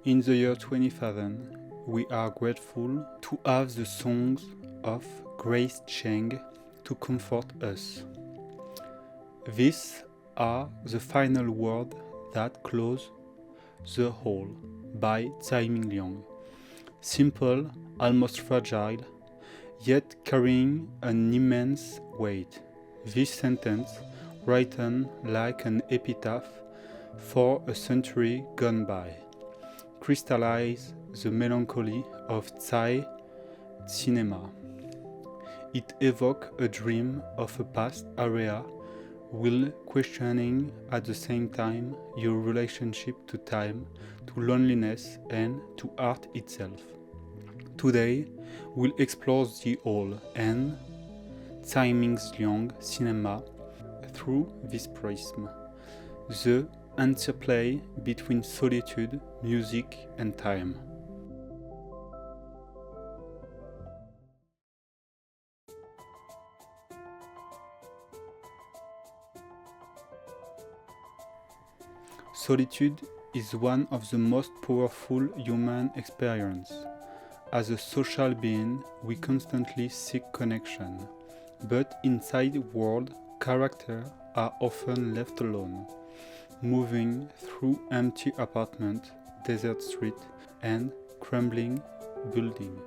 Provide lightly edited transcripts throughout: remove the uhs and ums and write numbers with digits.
In the year 20,000, we are grateful to have the songs of Grace Chang to comfort us. These are the final words that close The Hole by Tsai Ming-liang. Simple, almost fragile, yet carrying an immense weight. This sentence, written like an epitaph for a century gone by, crystallizes the melancholy of Tsai cinema. It evokes a dream of a past area while questioning at the same time your relationship to time, to loneliness, and to art itself. Today, we'll explore the Hole and Tsai Ming-liang cinema through this prism. The interplay between solitude, music, and time. Solitude is one of the most powerful human experiences. As a social being, we constantly seek connection, but inside the world, characters are often left alone, moving through empty apartments, desert streets, and crumbling buildings.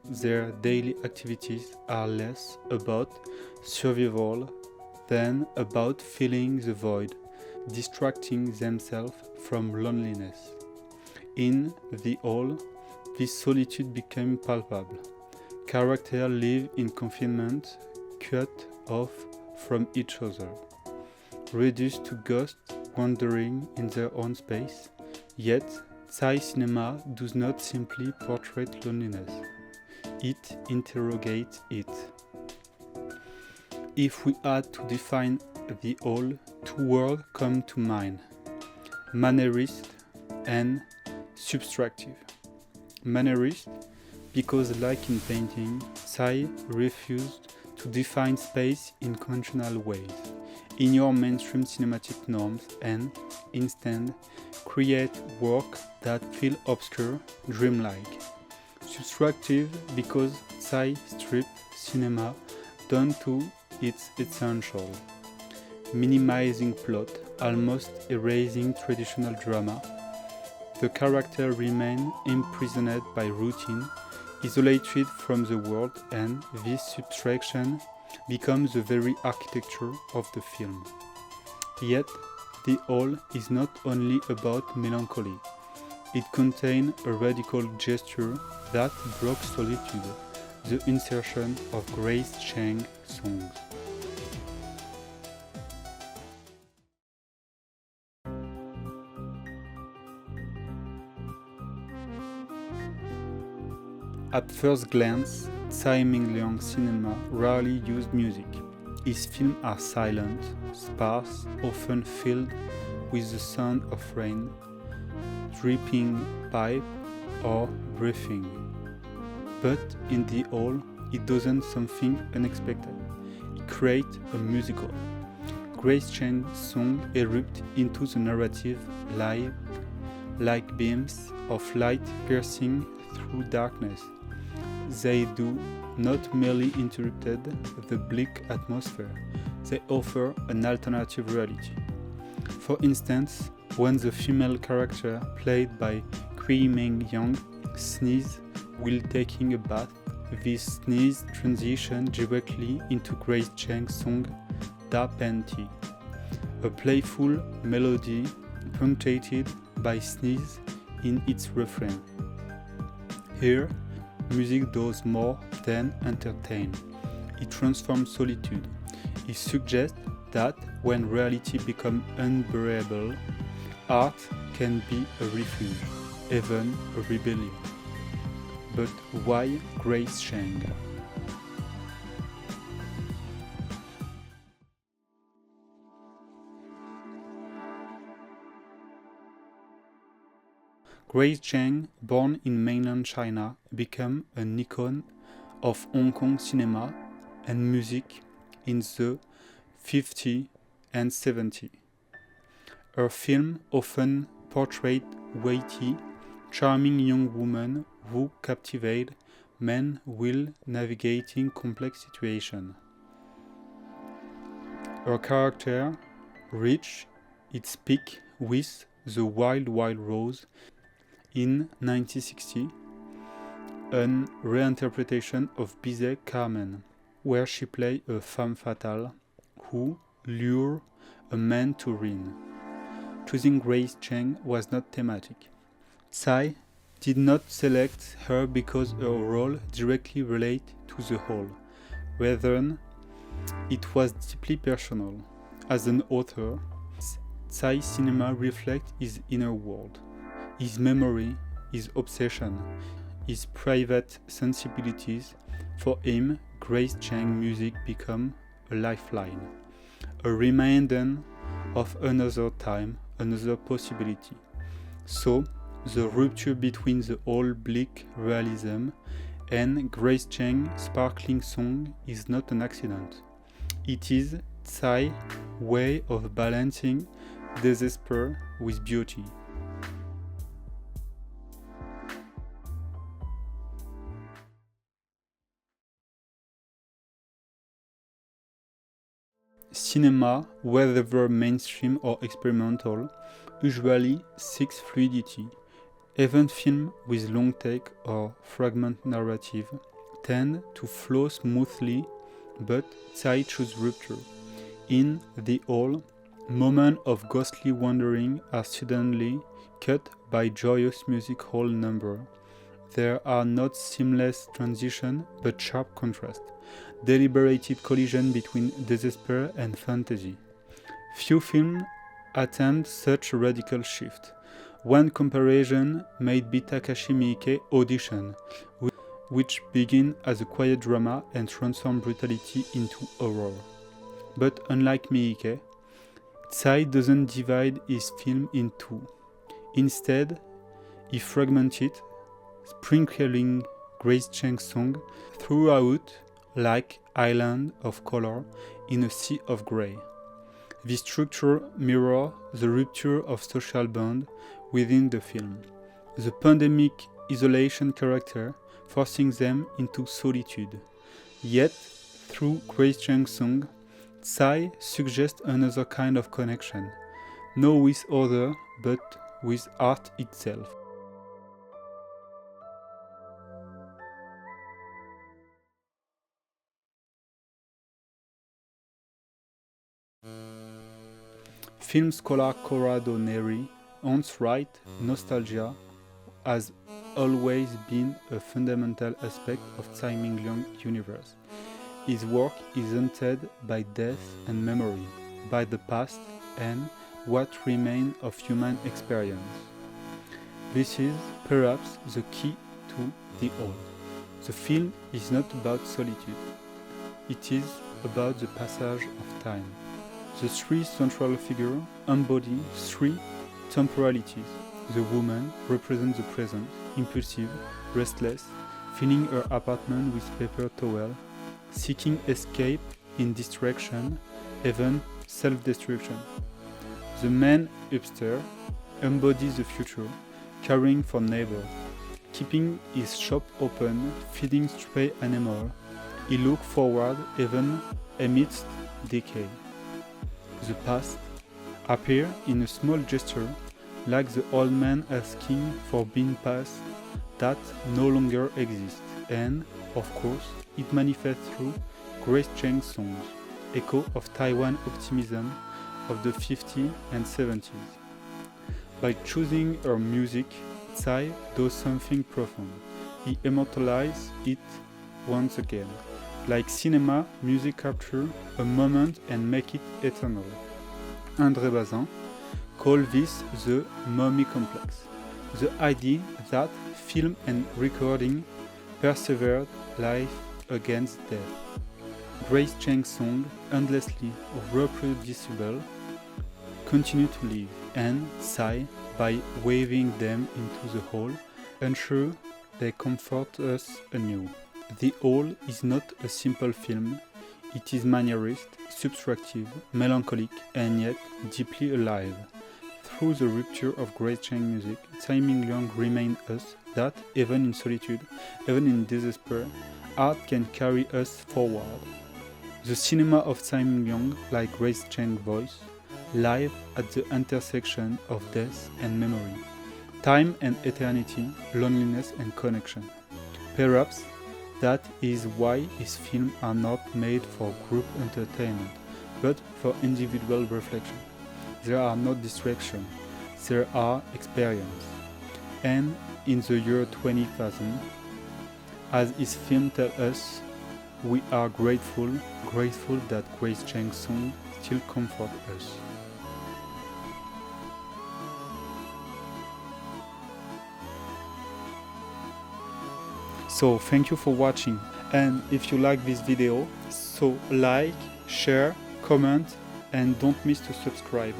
Their daily activities are less about survival than about filling the void, distracting themselves from loneliness. In The Hole, this solitude became palpable. Characters live in confinement, cut off from each other, reduced to ghosts wandering in their own space. Yet, Tsai cinema does not simply portray loneliness, it interrogates it. If we had to define The Hole, two words come to mind: mannerist and subtractive. Mannerist, because like in painting, Tsai refused to define space in conventional ways, in your mainstream cinematic norms, and instead create work that feel obscure, dreamlike. Subtractive, because Tsai stripped cinema down to its essential, minimizing plot, almost erasing traditional drama. The character remain imprisoned by routine, isolated from the world, and this subtraction becomes the very architecture of the film. Yet, The Hole is not only about melancholy. It contains a radical gesture that broke solitude, the insertion of Grace Chang songs. At first glance, Tsai Ming-liang cinema rarely used music. His films are silent, sparse, often filled with the sound of rain, dripping pipe, or breathing. But in The Hole, it does something unexpected. It creates a musical. Grace Chang's songs erupt into the narrative like beams of light piercing through darkness. They do not merely interrupt the bleak atmosphere, they offer an alternative reality. For instance, when the female character, played by Tsai Ming-liang, sneezes while taking a bath, this sneeze transitions directly into Grace Chang's song Da Panty, a playful melody punctuated by sneeze in its refrain. Here, music does more than entertain. It transforms solitude. It suggests that when reality becomes unbearable, art can be a refuge, even a rebellion. But why Grace Chang? Grace Chang, born in mainland China, became an icon of Hong Kong cinema and music in the 50s and 70s. Her films often portrayed weighty, charming young woman who captivates men while navigating complex situations. Her character reached its peak with The Wild Wild Rose in 1960, an reinterpretation of Bizet's Carmen, where she played a femme fatale who lured a man to ruin. Choosing Grace Chang was not thematic. Tsai did not select her because her role directly related to the whole. Rather, it was deeply personal. As an author, Tsai cinema reflects his inner world, his memory, his obsession, his private sensibilities. For him, Grace Chang music became a lifeline, a reminder of another time, another possibility. So, the rupture between the old bleak realism and Grace Chang's sparkling song is not an accident. It is Tsai's way of balancing despair with beauty. Cinema, whether mainstream or experimental, usually seeks fluidity. Even films with long take or fragment narrative tend to flow smoothly, but Tsai chose rupture. In The Hole, moments of ghostly wandering are suddenly cut by joyous music hall number. There are not seamless transitions but sharp contrast, deliberate collision between despair and fantasy. Few films attempt such a radical shift. One comparison may be Takashi Miike Audition, which began as a quiet drama and transformed brutality into horror. But unlike Miike, Tsai doesn't divide his film in two. Instead, he fragments it, sprinkling Grace Chang's song throughout like island of color in a sea of gray. This structure mirrors the rupture of social bond within the film, the pandemic isolation character forcing them into solitude. Yet, through Grace Chang's song, Tsai suggests another kind of connection, not with others but with art itself. Film scholar Corrado Neri once wrote, nostalgia has always been a fundamental aspect of Tsai Ming-liang's universe. His work is haunted by death and memory, by the past and what remains of human experience. This is perhaps the key to The Hole. The film is not about solitude. It is about the passage of time. The three central figures embody three temporalities. The woman represents the present, impulsive, restless, filling her apartment with paper towel, seeking escape in distraction, even self-destruction. The man upstairs embodies the future, caring for neighbors, keeping his shop open, feeding stray animals. He looks forward even amidst decay. The past appears in a small gesture, like the old man asking for being past that no longer exists, and, of course, it manifests through Grace Chang's songs, echo of Taiwan optimism of the 50s and 70s. By choosing her music, Tsai does something profound. He immortalizes it once again. Like cinema, music captures a moment and make it eternal. André Bazin called this the mummy complex, the idea that film and recording persevered life against death. Grace Chang's song, endlessly reproducible, continue to live, and Tsai, by weaving them into the whole, ensure they comfort us anew. The Hole is not a simple film, it is mannerist, subtractive, melancholic, and yet deeply alive. through the rupture of Grace Chang music, Tsai Ming-liang reminds us that, even in solitude, even in despair, art can carry us forward. The cinema of Tsai Ming-liang, like Grace Chang's voice, live at the intersection of death and memory, time and eternity, loneliness and connection. Perhaps that is why his films are not made for group entertainment, but for individual reflection. There are no distractions, there are experiences. And in the year 20,000, as his film tells us, we are grateful that Grace Chang's song still comfort us. So thank you for watching, and if you like this video, so like, share, comment, and don't miss to subscribe.